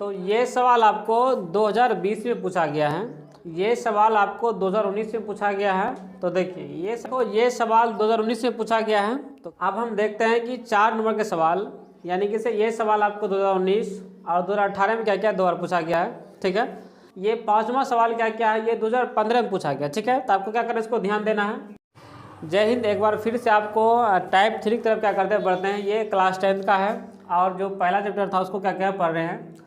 तो ये सवाल आपको 2020 में पूछा गया है, ये सवाल आपको 2019 में पूछा गया है। तो देखिए ये सवाल 2019 में पूछा गया है। तो अब हम देखते हैं कि 4 नंबर के सवाल, यानी कि ये सवाल आपको 2019 और 2018 में क्या क्या 2 बार पूछा गया है। ठीक है, ये 5वां सवाल क्या क्या है, ये 2015 में पूछा गया। ठीक है, तो आपको क्या करना है, इसको ध्यान देना है। जय हिंद। एक बार फिर से आपको टाइप 3 की तरफ क्या करते हैं, बढ़ते हैं। ये क्लास 10 का है और जो पहला चैप्टर था उसको क्या क्या पढ़ रहे हैं।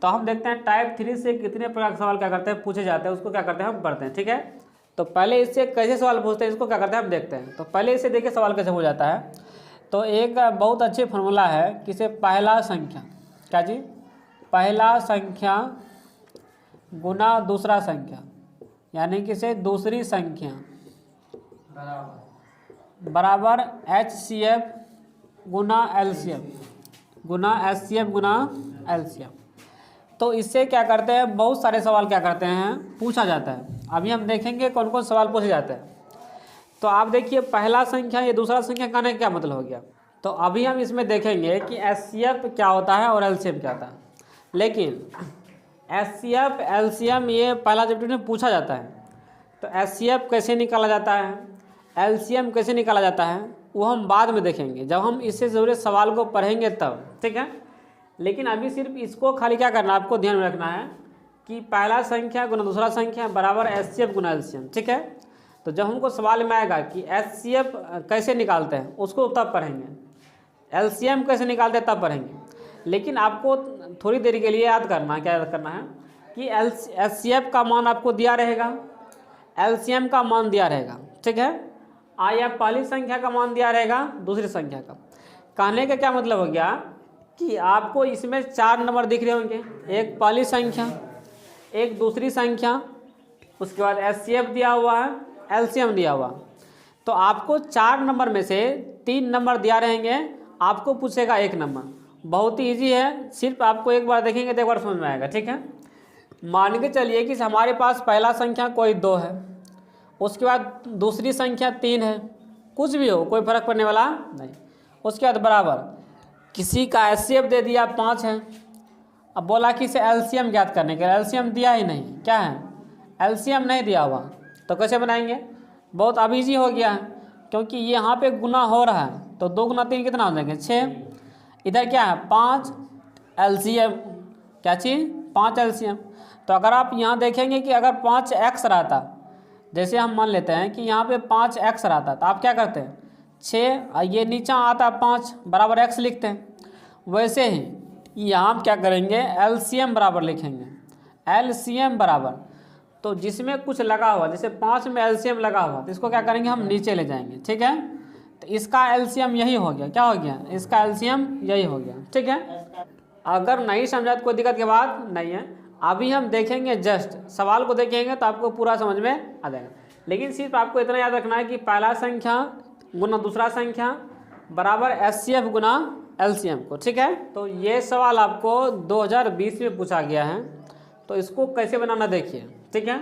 तो हम देखते हैं टाइप 3 से कितने प्रकार के सवाल क्या करते हैं पूछे जाते हैं, उसको क्या करते हैं हम पढ़ते हैं। ठीक है, तो पहले इससे कैसे सवाल पूछते हैं, इसको क्या करते हैं हम देखते हैं। तो पहले इससे देखिए सवाल कैसे हो जाता है। तो एक बहुत अच्छी फार्मूला है कि से पहला संख्या, क्या जी, पहला संख्या गुना दूसरा संख्या, यानी कि से दूसरी संख्या बराबर HCF गुना LCM गुना HCF गुना LCM। तो इससे क्या करते हैं, बहुत सारे सवाल क्या करते हैं पूछा जाता है। अभी हम देखेंगे कौन कौन सवाल पूछे जाते हैं। तो आप देखिए पहला संख्या ये दूसरा संख्या कहने का क्या मतलब हो गया। तो अभी हम इसमें देखेंगे कि HCF क्या होता है और LCM क्या होता है। लेकिन HCF LCM ये पहला चैप्टर में पूछा जाता है। तो HCF कैसे निकाला जाता है, LCM कैसे निकाला जाता है, वो हम बाद में देखेंगे जब हम इससे जुड़े सवाल को पढ़ेंगे तब। ठीक है, लेकिन अभी सिर्फ इसको खाली क्या करना है, आपको ध्यान में रखना है कि पहला संख्या गुना दूसरा संख्या बराबर HCF गुना LCM। ठीक है, तो जब हमको सवाल में आएगा कि HCF कैसे निकालते हैं उसको तब पढ़ेंगे, LCM कैसे निकालते हैं तब पढ़ेंगे। लेकिन आपको थोड़ी देर के लिए याद करना है, क्या याद करना है कि HCF का मान आपको दिया रहेगा, LCM का मान दिया रहेगा। ठीक है, या पहली संख्या का मान दिया रहेगा दूसरी संख्या का। कहने का क्या मतलब हो गया कि आपको इसमें 4 नंबर दिख रहे होंगे, एक पहली संख्या, एक दूसरी संख्या, उसके बाद HCF दिया हुआ है, LCM दिया हुआ। तो आपको 4 नंबर में से 3 नंबर दिया रहेंगे, आपको पूछेगा 1 नंबर। बहुत ही ईजी है, सिर्फ आपको एक बार देखेंगे तो एक बार समझ में आएगा। ठीक है, मान के चलिए कि हमारे पास पहला संख्या कोई 2 है, उसके बाद दूसरी संख्या 3 है, कुछ भी हो कोई फर्क पड़ने वाला नहीं। उसके बाद बराबर किसी का HCF दे दिया 5 है, अब बोला कि इसे LCM ज्ञात करने के लिए, LCM दिया ही नहीं, क्या है LCM नहीं दिया हुआ। तो कैसे बनाएंगे, बहुत अब ईजी हो गया है, क्योंकि यहाँ पे गुना हो रहा है। तो 2 गुना 3 कितना हो जाएंगे 6, इधर क्या है 5 LCM, क्या चीज़ 5 LCM। तो अगर आप यहाँ देखेंगे कि अगर 5x रहता, जैसे हम मान लेते हैं कि यहाँ पे 5x रहता, तो आप क्या करते हैं 6 ये नीचा आता 5 बराबर x लिखते हैं। वैसे ही यहाँ हम क्या करेंगे LCM बराबर लिखेंगे, LCM बराबर, तो जिसमें कुछ लगा हुआ, जैसे 5 में LCM लगा हुआ तो इसको क्या करेंगे हम नीचे ले जाएंगे। ठीक है, तो इसका LCM यही हो गया, क्या हो गया, इसका LCM यही हो गया। ठीक है, अगर नहीं समझा तो कोई दिक्कत की बात नहीं है। अभी हम देखेंगे, जस्ट सवाल को देखेंगे तो आपको पूरा समझ में आ जाएगा। लेकिन सिर्फ आपको इतना याद रखना है कि पहला संख्या गुना दूसरा संख्या बराबर HCF गुना LCM को। ठीक है, तो ये सवाल आपको 2020 में पूछा गया है। तो इसको कैसे बनाना देखिए। ठीक है,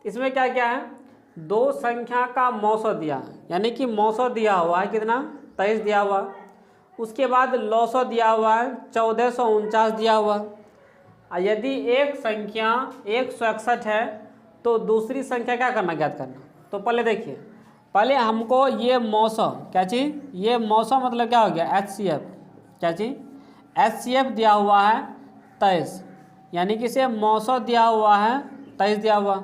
इसमें क्या क्या है, 2 संख्या का मौसो दिया है, यानी कि मौसो दिया हुआ है कितना 23 दिया हुआ। उसके बाद लौसो दिया हुआ है 1449 दिया हुआ। यदि एक संख्या 161 है तो दूसरी संख्या क्या करना, ज्ञात करना। तो पहले देखिए, पहले हमको ये मौसो, क्या चीज़, ये मौसो मतलब क्या हो गया HCF, क्या चीज़ HCF दिया हुआ है 23, यानी कि इसे मौसो दिया हुआ है 23 दिया हुआ।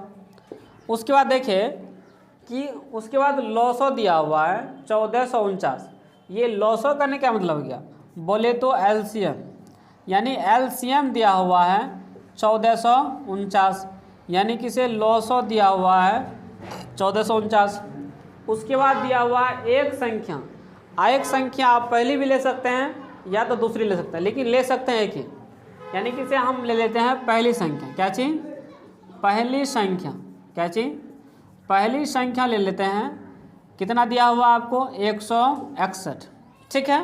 उसके बाद देखिए कि उसके बाद लौसो दिया हुआ है 1449। ये लौसो करने का मतलब हो गया, बोले तो LCM, यानी LCM दिया हुआ है 1449, यानी कि इसे लौसो दिया हुआ है 1449। उसके बाद दिया हुआ है एक संख्या, एक संख्या आप पहली भी ले सकते हैं या तो दूसरी ले सकते हैं, लेकिन ले सकते हैं एक ही, यानी कि इसे हम ले लेते हैं पहली संख्या, क्या चीज़ पहली संख्या, क्या चीज़ पहली संख्या ले लेते हैं। कितना दिया हुआ आपको 161। ठीक है,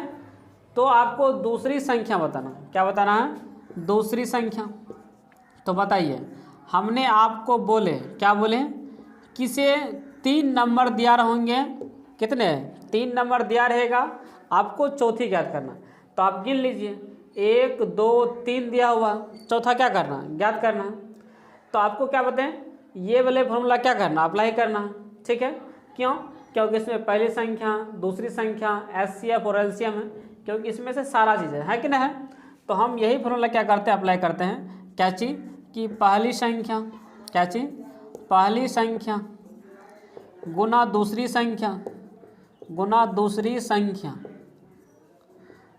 तो आपको दूसरी संख्या बताना, क्या बताना है दूसरी संख्या। तो बताइए, हमने आपको बोले, क्या बोले किसे 3 नंबर दिया रहेंगे, कितने 3 नंबर दिया रहेगा, आपको चौथी ज्ञात करना। तो आप गिन लीजिए 1 2 3 दिया हुआ, चौथा क्या करना है, ज्ञात करना है। तो आपको क्या बताएं, ये वाले फॉर्मूला क्या करना, अप्लाई करना है, ठीक है। क्यों? क्योंकि इसमें पहली संख्या, दूसरी संख्या, एचसीएफ और एलसीएम है, क्योंकि इसमें से सारा चीज़ है कि नहीं है। तो हम यही फॉर्मूला क्या करते हैं, अप्लाई करते हैं। क्या चीज़ कि पहली संख्या, क्या चीज़, पहली संख्या गुना दूसरी संख्या गुना दूसरी संख्या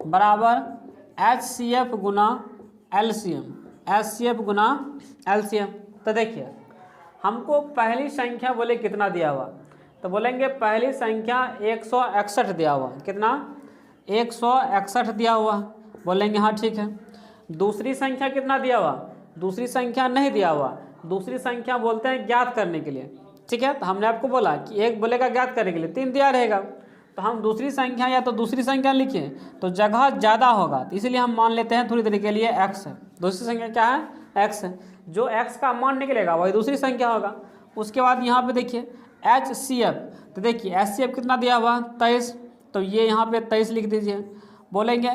बराबर एचसीएफ गुना एलसीएम, एचसीएफ गुना एलसीएम। तो देखिए हमको पहली संख्या बोले कितना दिया हुआ, तो बोलेंगे पहली संख्या 161 दिया हुआ, कितना, 161 दिया हुआ, बोलेंगे हाँ ठीक है। दूसरी संख्या कितना दिया हुआ, दूसरी संख्या नहीं दिया हुआ, दूसरी संख्या बोलते हैं ज्ञात करने के लिए, ठीक है। तो हमने आपको बोला कि एक बोलेगा ज्ञात करने के लिए, 3 दिया रहेगा, तो हम दूसरी संख्या या तो दूसरी संख्या लिखिए तो जगह ज़्यादा होगा, तो इसलिए हम मान लेते हैं थोड़ी देर के लिए x है। दूसरी संख्या क्या है, x है, जो x का मान निकलेगा वही दूसरी संख्या होगा। उसके बाद यहाँ पे देखिए HCF, तो देखिए HCF कितना दिया हुआ, 23, तो ये यहाँ पे 23 लिख दीजिए। बोलेंगे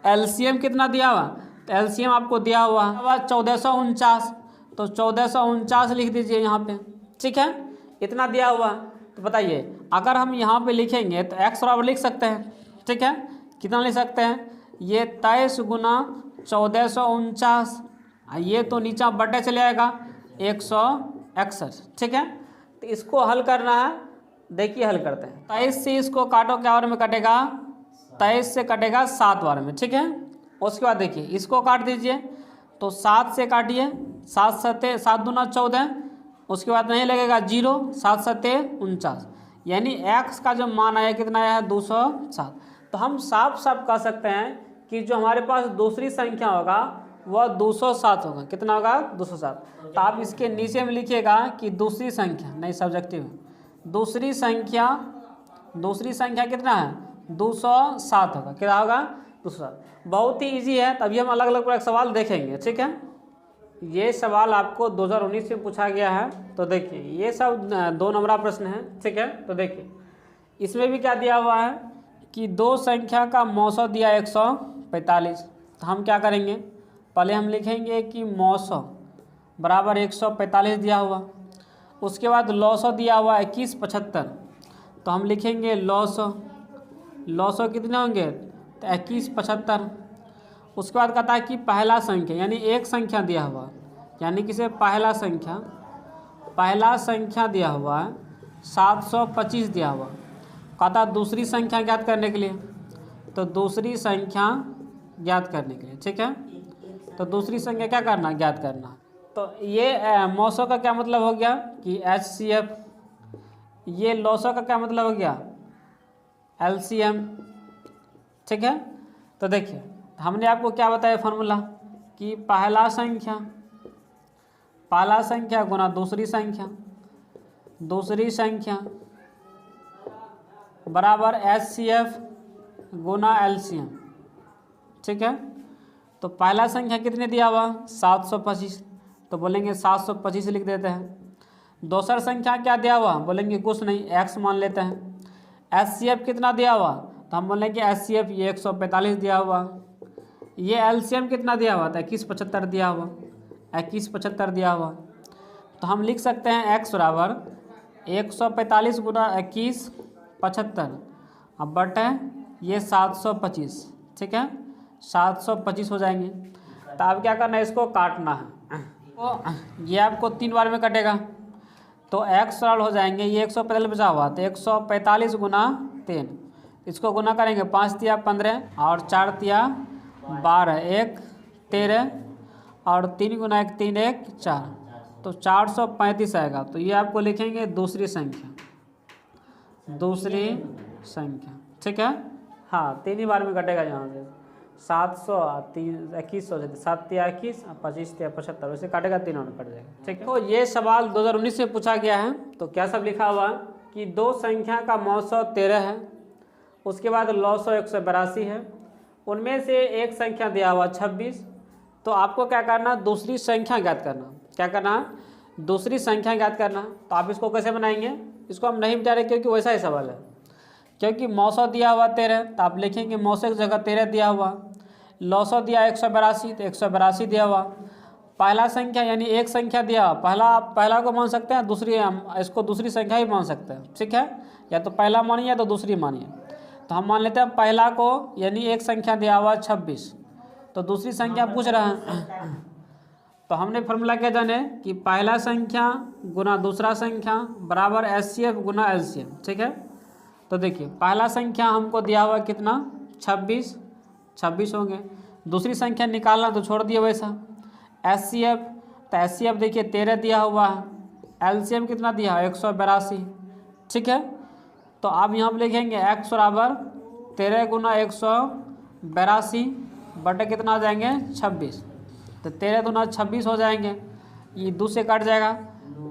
LCM कितना दिया हुआ, तो LCM आपको दिया हुआ 1449, तो 1449 लिख दीजिए यहाँ पे, ठीक है, इतना दिया हुआ। तो बताइए अगर हम यहाँ पे लिखेंगे तो x बराबर लिख सकते हैं, ठीक है, कितना लिख सकते हैं, ये 23 गुना 1449, ये तो नीचा बटे चले आएगा 161, ठीक है। तो इसको हल करना है, देखिए हल करते हैं। 23 से इसको काटो, क्या बार में कटेगा, 23 से कटेगा 7 बार में, ठीक है। उसके बाद देखिए इसको काट दीजिए, तो 7 से काटिए, 7 सत्ते 7 दूना 14, उसके बाद नहीं लगेगा 0, 7 सत्ते 49, यानी x का जो मान आया कितना आया है, 207। तो हम साफ साफ कह सकते हैं कि जो हमारे पास दूसरी संख्या होगा वह 207 होगा, कितना होगा, 207। तो आप इसके नीचे में लिखिएगा कि दूसरी संख्या, नहीं सब्जेक्टिव, दूसरी संख्या कितना है, 207 होगा, क्या होगा, 207। बहुत ही इजी है, तभी हम अलग अलग एक सवाल देखेंगे, ठीक है। ये सवाल आपको 2019 में पूछा गया है, तो देखिए ये सब 2 नंबरा प्रश्न है, ठीक है। तो देखिए इसमें भी क्या दिया हुआ है कि दो संख्या का मौसौ दिया 145। तो हम क्या करेंगे, पहले हम लिखेंगे कि मौसौ बराबर 145 दिया हुआ, उसके बाद लौसौ दिया हुआ 2175, तो हम लिखेंगे लौसौ कितने होंगे, तो 2175। उसके बाद कहता है कि पहला संख्या, यानी एक संख्या दिया हुआ, यानी कि से पहला संख्या दिया हुआ है 725 दिया हुआ, कहता है दूसरी संख्या ज्ञात करने के लिए, तो दूसरी संख्या ज्ञात करने के लिए, ठीक है। तो दूसरी संख्या क्या करना, ज्ञात करना। तो ये मौसौ का क्या मतलब हो गया कि HCF, ये लौसौ का क्या मतलब हो गया, LCM, ठीक है। तो देखिए हमने आपको क्या बताया फॉर्मूला कि पहला संख्या गुना दूसरी संख्या बराबर HCF गुना LCM, ठीक है। तो पहला संख्या कितने दिया हुआ, 725, तो बोलेंगे 725 लिख देते हैं। दूसरा संख्या क्या दिया हुआ, बोलेंगे कुछ नहीं, x मान लेते हैं। HCF कितना दिया हुआ, तो हम बोलेंगे HCF ये 145 दिया हुआ। ये LCM कितना दिया हुआ था, 2175 दिया हुआ। तो हम लिख सकते हैं x बराबर 145 गुना 2175 अब बटे ये 725, ठीक है, 725 हो जाएंगे। तो अब क्या करना है, इसको काटना है, तो ये आपको 3 बार में कटेगा, तो x सरल हो जाएंगे, ये 145 बचा हुआ, तो 145 गुना 3, इसको गुना करेंगे, 5 तिया 15 और 4 तिया 12, 1 13 और 3 गुना 1 3 1 4, तो 435 आएगा। तो ये आपको लिखेंगे दूसरी संख्या, ठीक है। हाँ 3 ही बार में कटेगा यहाँ से, 700 2100 7 तिया 21 और 25 तिया 75, वैसे काटेगा, 3 में कट जाएगा, ठीक है। तो ये सवाल 2019 में पूछा गया है। तो क्या सब लिखा हुआ कि दो संख्या का मौसौ 13 है, उसके बाद लौसौ 182 है, उनमें से एक संख्या दिया हुआ 26। तो आपको क्या करना, दूसरी संख्या ज्ञात करना, क्या करना, दूसरी संख्या ज्ञात करना। तो आप इसको कैसे बनाएंगे, इसको हम नहीं बता रहे क्योंकि वैसा ही सवाल है, क्योंकि मौसौ दिया हुआ 13, तो आप लिखेंगे मौसौ की जगह 13 दिया हुआ। लौसो दिया 182, तो 182 दिया हुआ। पहला संख्या यानी एक संख्या दिया, पहला को मान सकते हैं, दूसरी इसको दूसरी संख्या ही मान सकते हैं, ठीक है। या तो पहला मानिए या तो दूसरी मानिए। तो हम मान लेते हैं पहला को यानी एक संख्या दिया हुआ 26, तो दूसरी संख्या पूछ रहा है। तो हमने फॉर्मूला क्या जाने कि पहला संख्या गुना दूसरा संख्या बराबर HCF गुना LCM, ठीक है। तो देखिए पहला संख्या हमको दिया हुआ कितना 26 होंगे, दूसरी संख्या निकालना तो छोड़ दिए वैसा। HCF, तो HCF देखिए 13 दिया हुआ है, LCM कितना दिया है 182, ठीक है। तो आप यहाँ पर लिखेंगे x बराबर 13 गुना 182 बटे कितना आ जाएंगे 26, तो 13 दूना 26 हो जाएंगे, ये 2 से कट जाएगा,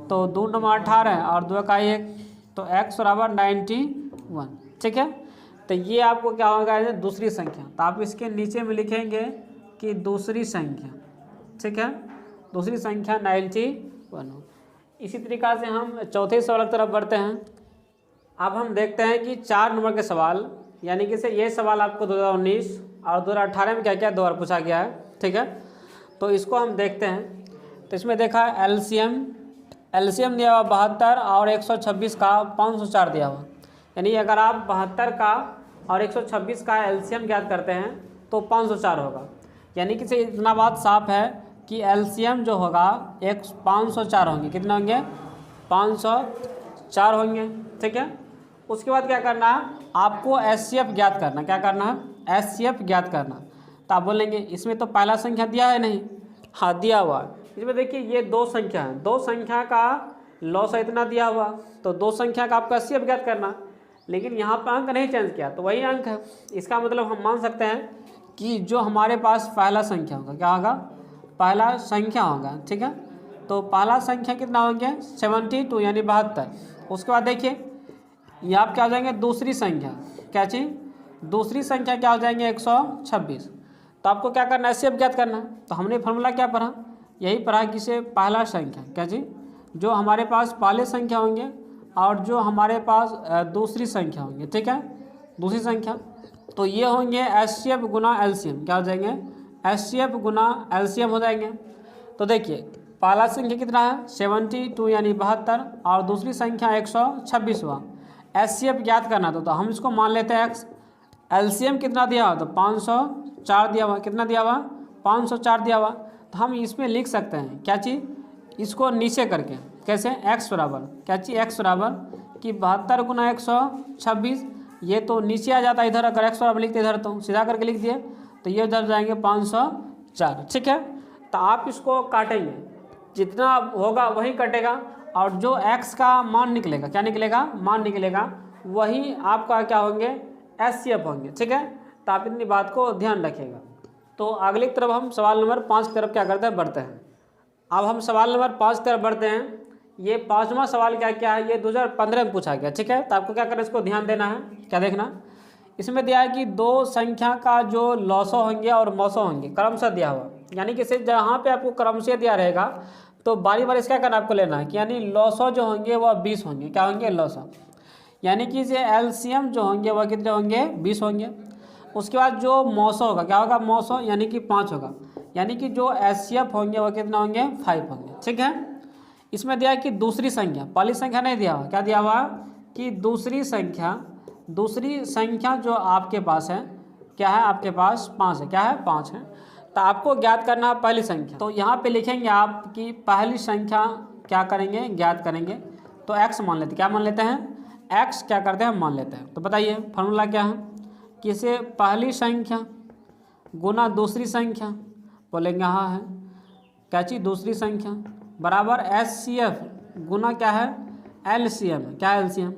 तो 2 9 18 और 2 का 1, तो x बराबर 91, ठीक है। तो ये आपको क्या होगा दूसरी संख्या, तो आप इसके नीचे में लिखेंगे कि दूसरी संख्या, ठीक है, दूसरी संख्या 91। इसी तरीक़ा से हम चौथे सवाल की तरफ बढ़ते हैं। अब हम देखते हैं कि 4 नंबर के सवाल, यानी कि से ये सवाल आपको 2019 और 2018 में क्या क्या 2 बार पूछा गया है, ठीक है। तो इसको हम देखते हैं। तो इसमें देखा एलसीएम दिया हुआ 72 और 126 का 504 दिया हुआ, यानी अगर आप 72 का और 126 का एलसीएम ज्ञात करते हैं तो 504 होगा। यानी कि से इतना बात साफ है कि एलसीएम जो होगा 504 होंगे, कितने होंगे 504 होंगे, ठीक है। उसके बाद क्या करना है आपको HCF ज्ञात करना, क्या करना है HCF ज्ञात करना। तो आप बोलेंगे इसमें तो पहला संख्या दिया है नहीं, हाँ दिया हुआ है। इसमें देखिए ये 2 संख्या है, 2 संख्या का लॉस इतना दिया हुआ, तो 2 संख्या का आपको HCF ज्ञात करना, लेकिन यहाँ पर अंक नहीं चेंज किया तो वही अंक है। इसका मतलब हम मान सकते हैं कि जो हमारे पास पहला संख्या होगा, क्या होगा पहला संख्या होगा, ठीक है। तो पहला संख्या कितना होंगे 72 यानी 72। उसके बाद देखिए ये आप क्या हो जाएंगे दूसरी संख्या, क्या चीज़ दूसरी संख्या क्या हो जाएंगे 126। तो आपको क्या करना है HCF ज्ञात करना। तो हमने फॉर्मूला क्या पढ़ा, यही पढ़ा कि से पहला संख्या क्या चीज़ जो हमारे पास पहले संख्या होंगे और जो हमारे पास दूसरी संख्या होंगे, ठीक है, दूसरी संख्या, तो ये होंगे HCF गुना LCM, क्या हो जाएंगे HCF गुना LCM हो जाएंगे। तो देखिए पहला संख्या कितना है 72 यानी 72 और दूसरी संख्या 126 हुआ, HCF ज्ञात करना तो हम इसको मान लेते हैं x। LCM कितना दिया हुआ तो 504 दिया हुआ, कितना दिया हुआ 504 दिया हुआ। तो हम इसमें लिख सकते हैं क्या चीज़ इसको नीचे करके, कैसे x बराबर क्या चीज़ x बराबर कि 72 गुना 126, ये तो नीचे आ जाता है इधर, अगर x बराबर लिखते इधर तो सीधा करके लिख दिए, तो ये उधर जाएंगे 504, ठीक है। तो आप इसको काटेंगे, जितना होगा वही कटेगा और जो x का मान निकलेगा, क्या निकलेगा मान निकलेगा, वही आपका क्या होंगे HCF होंगे, ठीक है। तो आप इतनी बात को ध्यान रखिएगा। तो अगली तरफ हम सवाल नंबर 5 की तरफ क्या करते हैं बढ़ते हैं। अब हम सवाल नंबर 5 की तरफ बढ़ते हैं। ये 5वां सवाल क्या है ये 2015 में पूछा गया, ठीक है। तो आपको क्या करना है इसको ध्यान देना है, क्या देखना इसमें दिया है कि 2 संख्या का जो लॉसो होंगे और मौसो होंगे क्रमशः दिया हुआ, यानी कि सिर्फ जहाँ पे आपको क्रमशः दिया रहेगा तो बारी बारी इसका करना आपको लेना है कि यानी लॉसो जो होंगे वह 20 होंगे, क्या होंगे लॉसो, यानी कि ये LCM जो होंगे वह कितने होंगे 20 होंगे। उसके बाद जो मौसो होगा क्या होगा मौसो यानी कि 5 होगा, यानी कि जो HCF होंगे वह कितना होंगे 5 होंगे, ठीक है। इसमें दिया है कि दूसरी संख्या, पहली संख्या नहीं दिया हुआ, क्या दिया हुआ कि दूसरी संख्या जो आपके पास है क्या है आपके पास 5 है, क्या है 5 है। तो आपको ज्ञात करना है पहली संख्या, तो यहाँ पे लिखेंगे आप कि पहली संख्या क्या करेंगे ज्ञात करेंगे, तो x मान लेते, क्या मान लेते हैं x क्या करते हैं हम मान लेते हैं। तो बताइए फार्मूला क्या है कि इसे पहली संख्या गुना दूसरी संख्या बोलेंगे, हाँ है क्या चीज़ दूसरी संख्या बराबर HCF गुना क्या है LCM, क्या है LCM।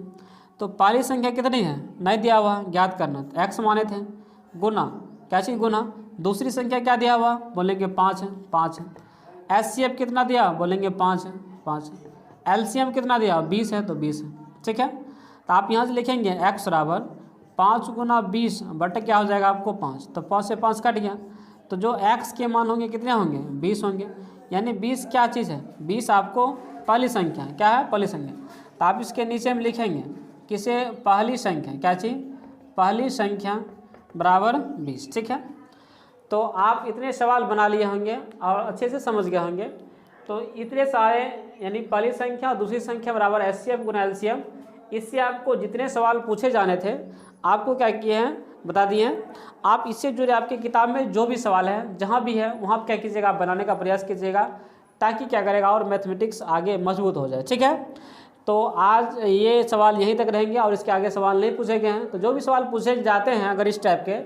तो पहली संख्या कितनी है नहीं दिया हुआ ज्ञात करना, तो x माने थे गुना क्या चीज़ गुना दूसरी संख्या क्या दिया हुआ बोलेंगे 5 है। HCF कितना दिया बोलेंगे 5 है। LCM कितना दिया 20 है, तो 20 है, ठीक है। तो आप यहाँ से लिखेंगे x बराबर 5 गुना 20 बटे क्या हो जाएगा आपको 5, तो 5 से 5 कट गया, तो जो x के मान होंगे कितने होंगे 20 होंगे, यानी 20 क्या चीज़ है 20 आपको पहली संख्या है, क्या है पहली संख्या। तो आप इसके नीचे में लिखेंगे किसे पहली संख्या क्या चीज़ पहली संख्या बराबर 20, ठीक है। तो आप इतने सवाल बना लिए होंगे और अच्छे से समझ गए होंगे। तो इतने सारे यानी पहली संख्या और दूसरी संख्या बराबर HCF गुना LCM, इससे आपको जितने सवाल पूछे जाने थे आपको क्या किए हैं बता दिए हैं। आप इससे जुड़े आपकी किताब में जो भी सवाल है जहाँ भी है वहाँ क्या कीजिएगा, आप बनाने का प्रयास कीजिएगा, ताकि क्या करेगा और मैथमेटिक्स आगे मजबूत हो जाए। ठीक है, तो आज ये सवाल यहीं तक रहेंगे और इसके आगे सवाल नहीं पूछे गए हैं। तो जो भी सवाल पूछे जाते हैं अगर इस टाइप के,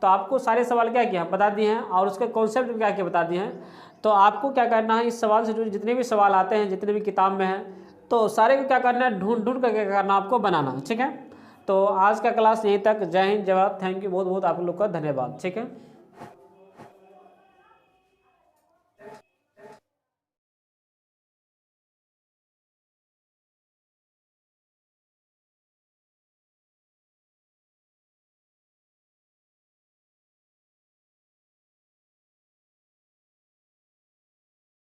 तो आपको सारे सवाल क्या किया बता दिए हैं और उसके कॉन्सेप्ट क्या किया बता दिए हैं। तो आपको क्या करना है, इस सवाल से जुड़े जितने भी सवाल आते हैं जितने भी किताब में हैं, तो सारे को क्या करना है, ढूंढ करके क्या करना आपको बनाना। ठीक है, तो आज का क्लास यहीं तक। जय हिंद, जय भारत, थैंक यू, बहुत बहुत आप लोग का धन्यवाद। ठीक है।